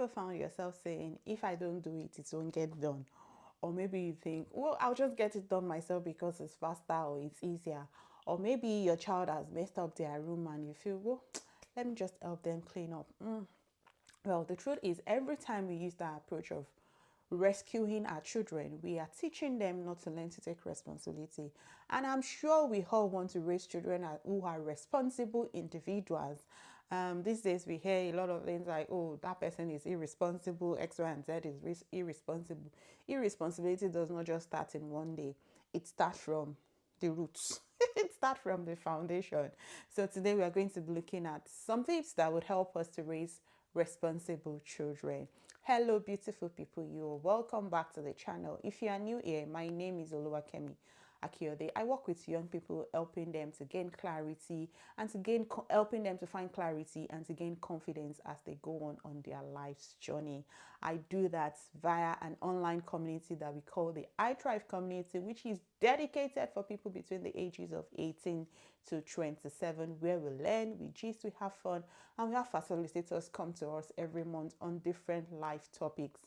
found yourself saying, if I don't do it, it won't get done? Or maybe you think, well, I'll just get it done myself because it's faster or it's easier. Or maybe your child has messed up their room and you feel, well, let me just help them clean up. Well, the truth is, every time we use that approach of rescuing our children, we are teaching them not to learn to take responsibility. And I'm sure we all want to raise children who are responsible individuals. These days, we hear a lot of things like, oh, that person is irresponsible, X, Y, and Z is irresponsible. Irresponsibility does not just start in one day, it starts from the roots. It starts from the foundation. So today we are going to be looking at some tips that would help us to raise responsible children. Hello, beautiful people. You are welcome back to the channel. If you are new here, my name is Oluwakemi Akiode. I work with young people, helping them to gain clarity and to helping them to find clarity and to gain confidence as they go on their life's journey. I do that via an online community that we call the I Thrive community, which is dedicated for people between the ages of 18 to 27, where we learn, we gist, we have fun, and we have facilitators come to us every month on different life topics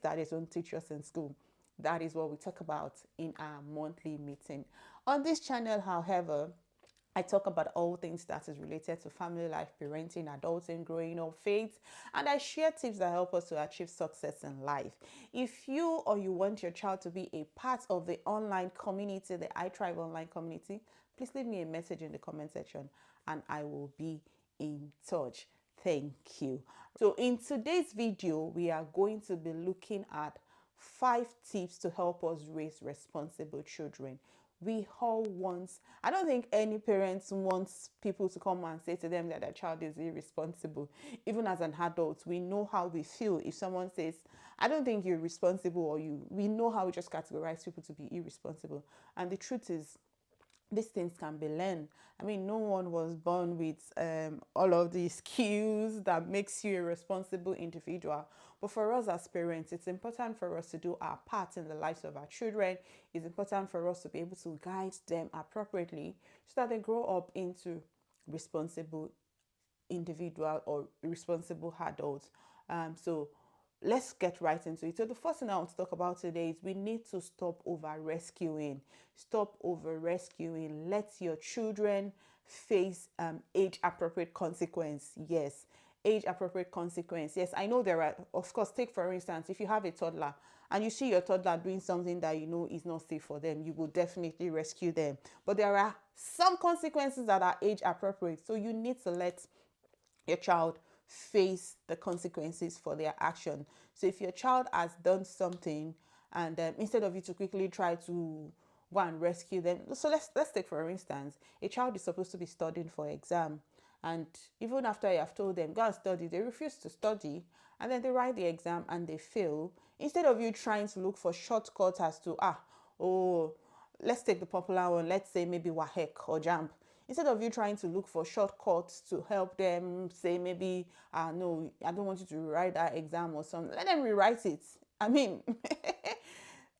that they don't teach us in school. That is what we talk about in our monthly meeting. On this channel, however, I talk about all things that is related to family life, parenting, adulting, growing up, faith, and I share tips that help us to achieve success in life. If you or you want your child to be a part of the online community, the I Thrive online community, please leave me a message in the comment section and I will be in touch. Thank you. So in today's video, we are going to be looking at 5 tips to help us raise responsible children. We all want, I don't think any parents wants people to come and say to them that their child is irresponsible. Even as an adult, we know how we feel if someone says, I don't think you're responsible, or we know how we just categorize people to be irresponsible. And the truth is, these things can be learned. I mean, no one was born with all of the skills that makes you a responsible individual. But for us as parents, it's important for us to do our part in the lives of our children. It's important for us to be able to guide them appropriately so that they grow up into responsible individual or responsible adults. So let's get right into it. So the first thing I want to talk about today is we need to stop over rescuing. Stop over rescuing. Let your children face age appropriate consequence. Yes, age appropriate consequence. Yes, I know there are, of course, take for instance, if you have a toddler and you see your toddler doing something that you know is not safe for them, you will definitely rescue them. But there are some consequences that are age appropriate. So you need to let your child face the consequences for their action. So if your child has done something and instead of you to quickly try to go and rescue them, so let's take for instance, a child is supposed to be studying for exam, and even after you have told them go and study, they refuse to study, and then they write the exam and they fail. Instead of you trying to look for shortcuts as to oh, let's take the popular one, let's say maybe WAHEC or JAMP. Instead of you trying to look for shortcuts to help them, say maybe, no, I don't want you to rewrite that exam or something, let them rewrite it. I mean,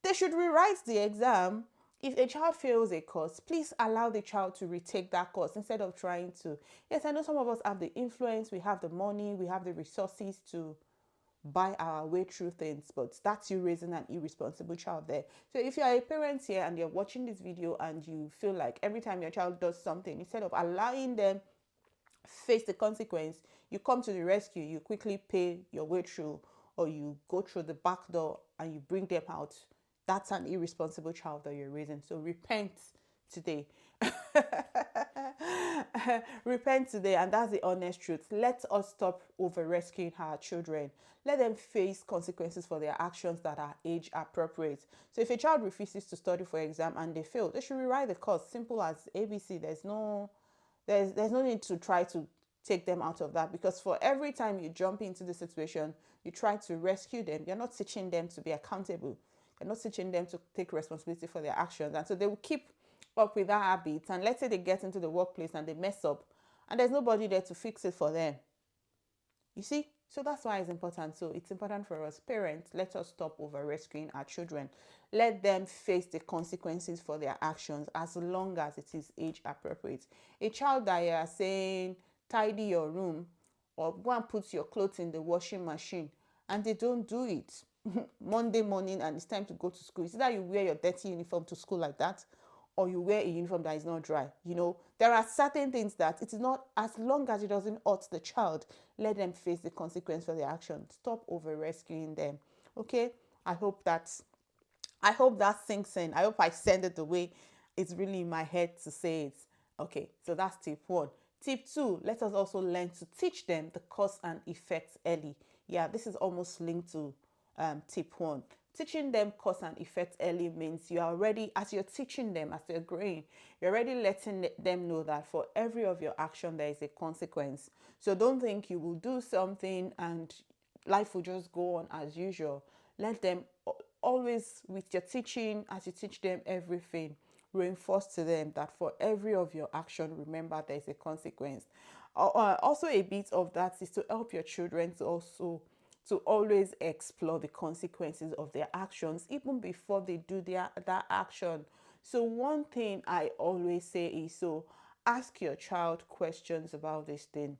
they should rewrite the exam. If a child fails a course, please allow the child to retake that course instead of trying to. Yes, I know some of us have the influence, we have the money, we have the resources to buy our way through things, but that's you raising an irresponsible child there. So if you are a parent here and you're watching this video and you feel like every time your child does something, instead of allowing them face the consequence, you come to the rescue, you quickly pay your way through, or you go through the back door and you bring them out, that's an irresponsible child that you're raising. So repent today. Repent today, and that's the honest truth. Let us stop over rescuing our children. Let them face consequences for their actions that are age appropriate. So if a child refuses to study for exam and they fail, they should rewrite the course. Simple as ABC. There's no need to try to take them out of that, because for every time you jump into the situation, you try to rescue them, you're not teaching them to be accountable. You're not teaching them to take responsibility for their actions. And so they will keep up with that habit. And let's say they get into the workplace and they mess up and there's nobody there to fix it for them. You see? So that's why it's important. So it's important for us parents, let us stop over rescuing our children. Let them face the consequences for their actions as long as it is age appropriate. A child that you are saying, tidy your room, or go and put your clothes in the washing machine, and they don't do it. Monday morning and it's time to go to school. It's either you wear your dirty uniform to school like that, or you wear a uniform that is not dry. There are certain things that it is not, as long as it doesn't hurt the child, let them face the consequence for their action. Stop over rescuing them. Okay? I hope that I hope that sinks in. I hope I send it the way it's really in my head to say it. Okay, so that's tip one. Tip two, let us also learn to teach them the cause and effects early. Yeah, this is almost linked to tip one. Teaching them cause and effect early means you are already, as you're teaching them, as they're growing, you're already letting them know that for every of your action, there is a consequence. So don't think you will do something and life will just go on as usual. Let them always, with your teaching, as you teach them everything, reinforce to them that for every of your action, remember there's a consequence. Also, a bit of that is to help your children to always explore the consequences of their actions even before they do that action. So one thing I always say is, so ask your child questions about this thing.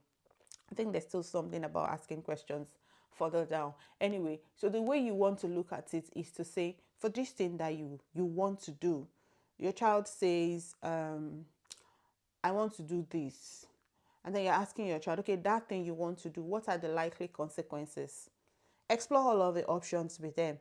I think there's still something about asking questions further down. Anyway, so the way you want to look at it is to say, for this thing that you want to do, your child says, I want to do this. And then you're asking your child, okay, that thing you want to do, what are the likely consequences? Explore all of the options with them.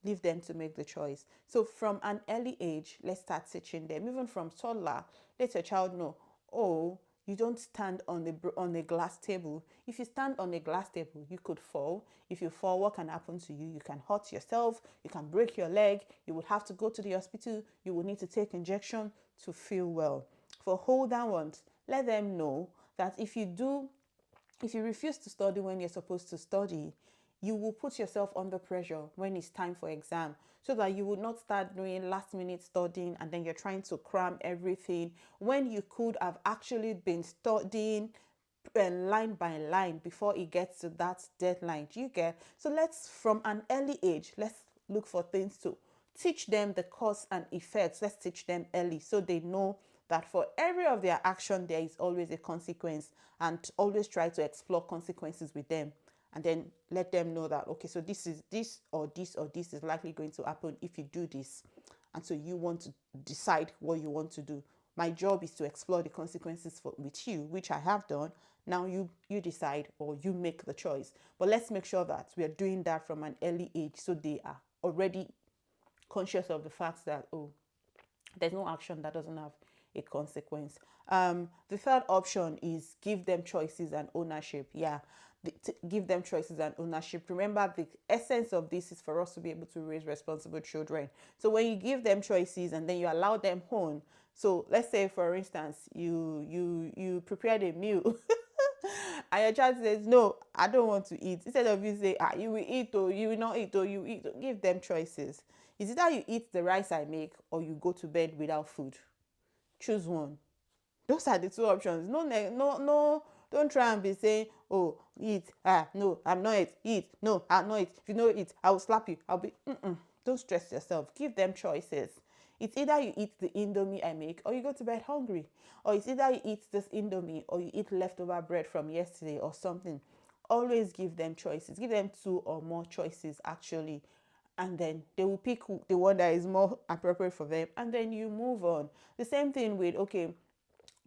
Leave them to make the choice. So from an early age, let's start teaching them. Even from toddler, let your child know, oh, you don't stand on a glass table. If you stand on a glass table, you could fall. If you fall, what can happen to you? You can hurt yourself. You can break your leg. You would have to go to the hospital. You will need to take injection to feel well. For older ones, let them know that if you refuse to study when you're supposed to study, you will put yourself under pressure when it's time for exam, so that you would not start doing last minute studying and then you're trying to cram everything when you could have actually been studying line by line before it gets to that deadline. Do you get? So let's, from an early age, let's look for things to teach them the cause and effects. Let's teach them early so they know that for every of their action there is always a consequence, and always try to explore consequences with them, and then let them know that, okay, so this is this or this or this is likely going to happen if you do this, and so you want to decide what you want to do. My job is to explore the consequences with you, which I have done. Now you decide, or you make the choice. But let's make sure that we are doing that from an early age, so they are already conscious of the fact that, oh, there's no action that doesn't have a consequence. The third option is give them choices and ownership. Yeah, give them choices and ownership. Remember, the essence of this is for us to be able to raise responsible children. So when you give them choices and then you allow them own. So let's say, for instance, you prepared a meal. And your child says, no, I don't want to eat. Instead of you say, you will eat, or you will not eat, or you eat. Give them choices. Is it that you eat the rice I make, or you go to bed without food? Choose one. Those are the two options. No, no. Don't try and be saying, oh, eat. No, I'm not it. Eat. No, I'm not it. If you know it, I will slap you. I'll be. Don't stress yourself. Give them choices. It's either you eat the indomie I make, or you go to bed hungry. Or it's either you eat this indomie, or you eat leftover bread from yesterday or something. Always give them choices. Give them two or more choices, actually, and then they will pick the one that is more appropriate for them, and then you move on. The same thing with, okay,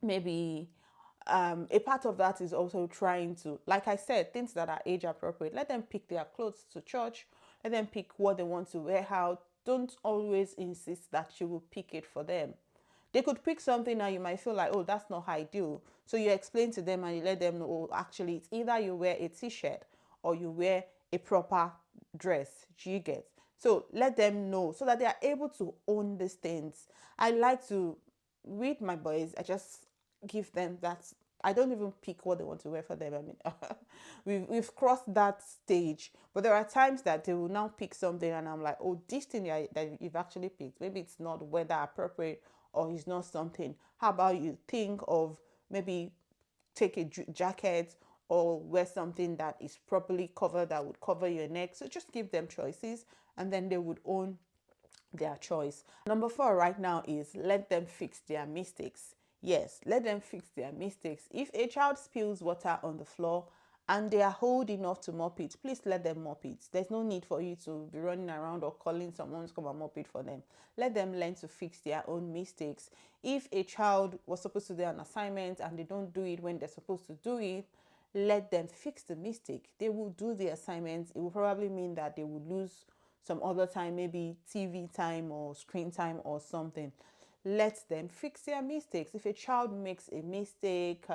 maybe a part of that is also trying to, like I said, things that are age appropriate. Let them pick their clothes to church. Let them pick what they want to wear out. Don't always insist that you will pick it for them. They could pick something and you might feel like, oh, that's not ideal. So you explain to them and you let them know, oh, actually, it's either you wear a t-shirt or you wear a proper dress. Do you get? So let them know so that they are able to own these things. I like to, with my boys, I just give them that. I don't even pick what they want to wear for them. I mean, we've crossed that stage. But there are times that they will now pick something and I'm like, oh, this thing that you've actually picked, maybe it's not weather appropriate, or it's not something. How about you think of maybe take a jacket, or wear something that is properly covered, that would cover your neck. So just give them choices, and then they would own their choice. Number four right now is let them fix their mistakes. Yes, let them fix their mistakes. If a child spills water on the floor and they are old enough to mop it, please let them mop it. There's no need for you to be running around or calling someone to come and mop it for them. Let them learn to fix their own mistakes. If a child was supposed to do an assignment and they don't do it when they're supposed to do it, let them fix the mistake. They will do the assignments. It will probably mean that they will lose some other time, maybe TV time or screen time or something. Let them fix their mistakes. If a child makes a mistake,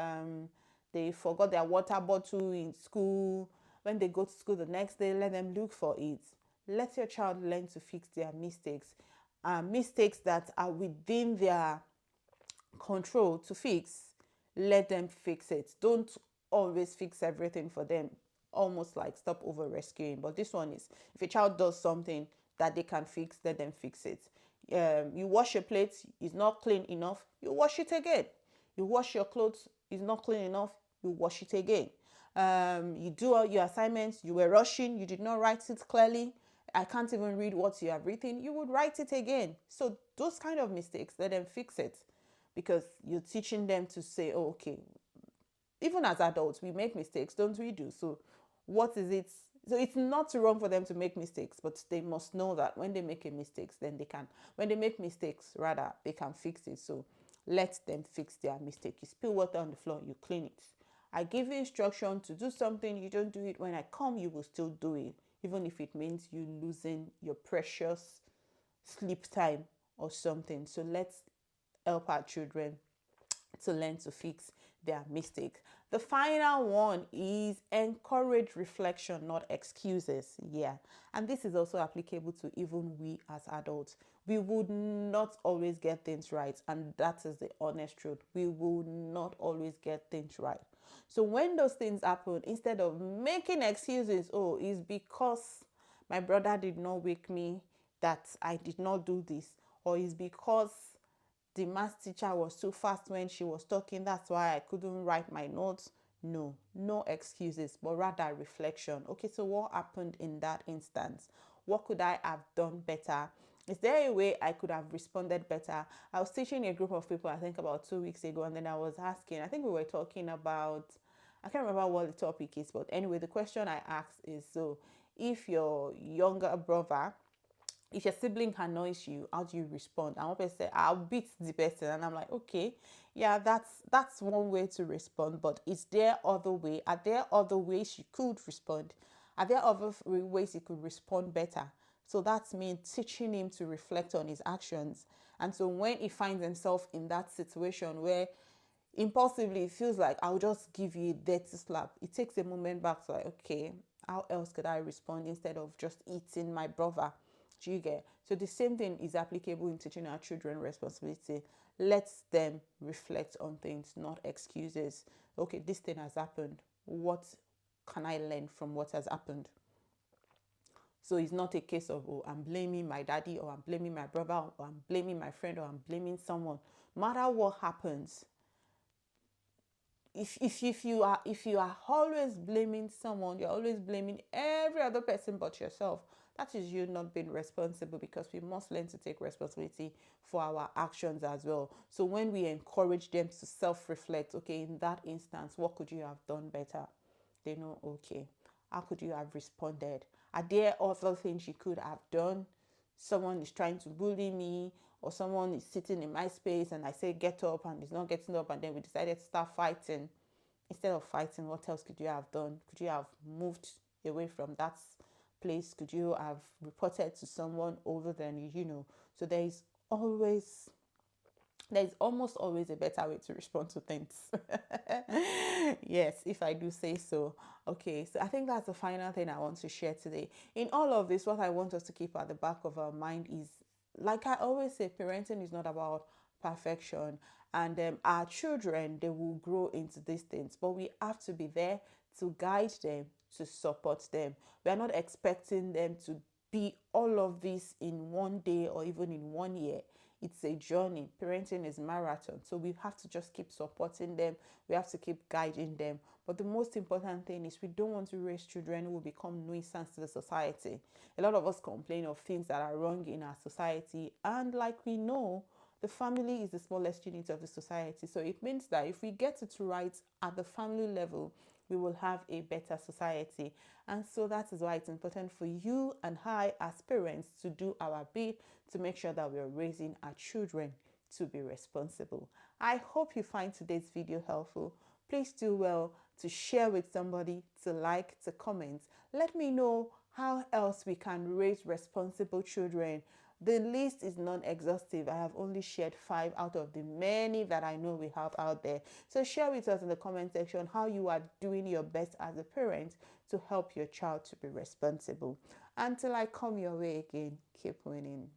they forgot their water bottle in school, when they go to school the next day, let them look for it. Let your child learn to fix their mistakes. Mistakes that are within their control to fix, let them fix it. Don't always fix everything for them, almost like stop over rescuing. But this one is, if a child does something that they can fix, let them fix it. You wash your plates, it's not clean enough, you wash it again. You wash your clothes, it's not clean enough, you wash it again. You do all your assignments, you were rushing, you did not write it clearly, I can't even read what you have written, you would write it again. So those kind of mistakes, let them fix it, because you're teaching them to say, oh, okay, even as adults, we make mistakes, don't we do? So what is it? So it's not wrong for them to make mistakes, but they must know that when they make a mistake, then they can, when they make mistakes, rather, they can fix it. So let them fix their mistake. You spill water on the floor, you clean it. I give you instruction to do something, you don't do it. When I come, you will still do it, even if it means you losing your precious sleep time or something. So let's help our children to learn to fix their mistakes. The final one is encourage reflection, not excuses. Yeah. And this is also applicable to even we as adults. We would not always get things right. And that is the honest truth. We will not always get things right. So when those things happen, instead of making excuses, oh, it's because my brother did not wake me that I did not do this, or it's because the math teacher was too fast when she was talking, that's why I couldn't write my notes. No, no excuses, but rather reflection. Okay, so what happened in that instance? What could I have done better? Is there a way I could have responded better? I was teaching a group of people, I think about 2 weeks ago, and then I was asking, I think we were talking about, I can't remember what the topic is, but anyway, the question I asked is, so if your younger brother, if your sibling annoys you, how do you respond? And one person said, I'll beat the person. And I'm like, okay, yeah, that's one way to respond. But is there other way? Are there other ways you could respond? Are there other ways you could respond better? So that's me teaching him to reflect on his actions. And so when he finds himself in that situation where impulsively it feels like I'll just give you a dirty slap, it takes a moment back to like, okay, how else could I respond instead of just eating my brother? Do you get? So the same thing is applicable in teaching our children responsibility. Let them reflect on things, not excuses. Okay, this thing has happened. What can I learn from what has happened? So it's not a case of, oh, I'm blaming my daddy, or I'm blaming my brother, or I'm blaming my friend, or I'm blaming someone. No matter what happens, if you are always blaming someone, you're always blaming every other person but yourself, that is you not being responsible, because we must learn to take responsibility for our actions as well. So when we encourage them to self-reflect, okay, in that instance, what could you have done better? They know, okay, how could you have responded? Are there other things you could have done? Someone is trying to bully me, or someone is sitting in my space and I say get up and he's not getting up, and then we decided to start fighting. Instead of fighting, what else could you have done? Could you have moved away from that place? Could you have reported to someone older than you? So always there's almost always a better way to respond to things. Yes, if I do say so. Okay, so I think that's the final thing I want to share today. In all of this, what I want us to keep at the back of our mind is, like I always say, parenting is not about perfection. And our children, they will grow into these things, but we have to be there to guide them, to support them. We are not expecting them to be all of this in one day or even in 1 year. It's a journey. Parenting is marathon. So we have to just keep supporting them. We have to keep guiding them. But the most important thing is we don't want to raise children who will become nuisance to the society. A lot of us complain of things that are wrong in our society. And like we know, the family is the smallest unit of the society. So it means that if we get it right at the family level, we will have a better society. And so that is why it's important for you and I as parents to do our bit to make sure that we're raising our children to be responsible. I hope you find today's video helpful. Please do well to share with somebody, to like, to comment. Let me know how else we can raise responsible children. The list is non-exhaustive. I have only shared 5 out of the many that I know we have out there. So share with us in the comment section how you are doing your best as a parent to help your child to be responsible. Until I come your way again, keep winning.